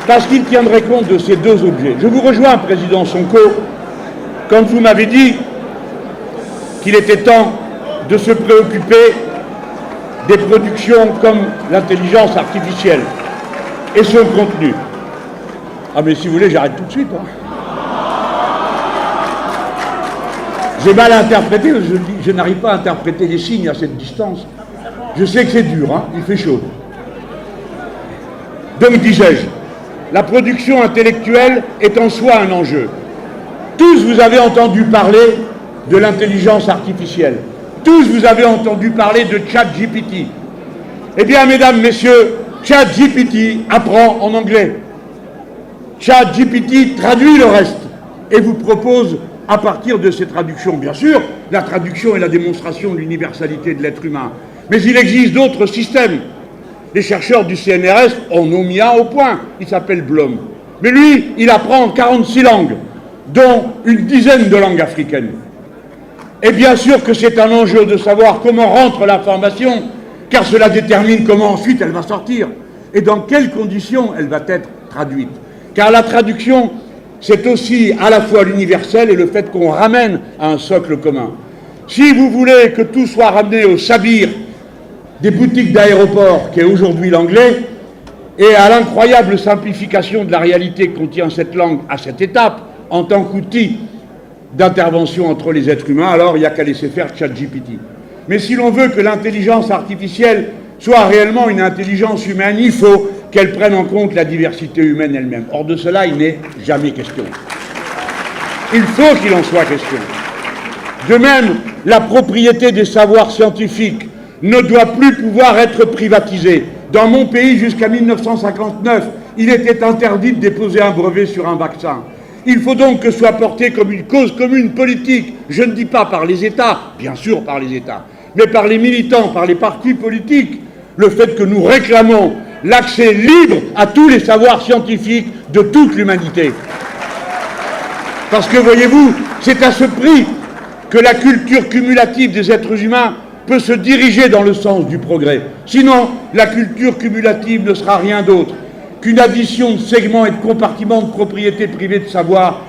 parce qu'il tiendrait compte de ces deux objets. Je vous rejoins, Président Sonko, quand vous m'avez dit qu'il était temps de se préoccuper des productions comme l'intelligence artificielle et son contenu. Ah mais si vous voulez, j'arrête tout de suite. Hein. J'ai mal interprété, je n'arrive pas à interpréter les signes à cette distance. Je sais que c'est dur, hein, il fait chaud. Donc disais-je, la production intellectuelle est en soi un enjeu. Tous vous avez entendu parler de l'intelligence artificielle. Tous vous avez entendu parler de ChatGPT. Eh bien, mesdames, messieurs, ChatGPT apprend en anglais. ChatGPT traduit le reste et vous propose, à partir de ces traductions, bien sûr, la traduction est la démonstration de l'universalité de l'être humain. Mais il existe d'autres systèmes. Les chercheurs du CNRS en ont mis un au point. Il s'appelle Blom. Mais lui, il apprend 46 langues, dont une dizaine de langues africaines. Et bien sûr que c'est un enjeu de savoir comment rentre l'information, car cela détermine comment ensuite elle va sortir et dans quelles conditions elle va être traduite. Car la traduction, c'est aussi à la fois l'universel et le fait qu'on ramène à un socle commun. Si vous voulez que tout soit ramené au sabir des boutiques d'aéroport, qui est aujourd'hui l'anglais, et à l'incroyable simplification de la réalité que contient cette langue à cette étape, en tant qu'outil d'intervention entre les êtres humains, alors il n'y a qu'à laisser faire ChatGPT. Mais si l'on veut que l'intelligence artificielle soit réellement une intelligence humaine, il faut qu'elle prenne en compte la diversité humaine elle-même. Or de cela, il n'est jamais question. Il faut qu'il en soit question. De même, la propriété des savoirs scientifiques ne doit plus pouvoir être privatisée. Dans mon pays, jusqu'à 1959, il était interdit de déposer un brevet sur un vaccin. Il faut donc que soit porté comme une cause commune politique, je ne dis pas par les États, bien sûr par les États, mais par les militants, par les partis politiques, le fait que nous réclamons l'accès libre à tous les savoirs scientifiques de toute l'humanité. Parce que, voyez-vous, c'est à ce prix que la culture cumulative des êtres humains peut se diriger dans le sens du progrès. Sinon, la culture cumulative ne sera rien d'autre qu'une addition de segments et de compartiments de propriété privée de savoir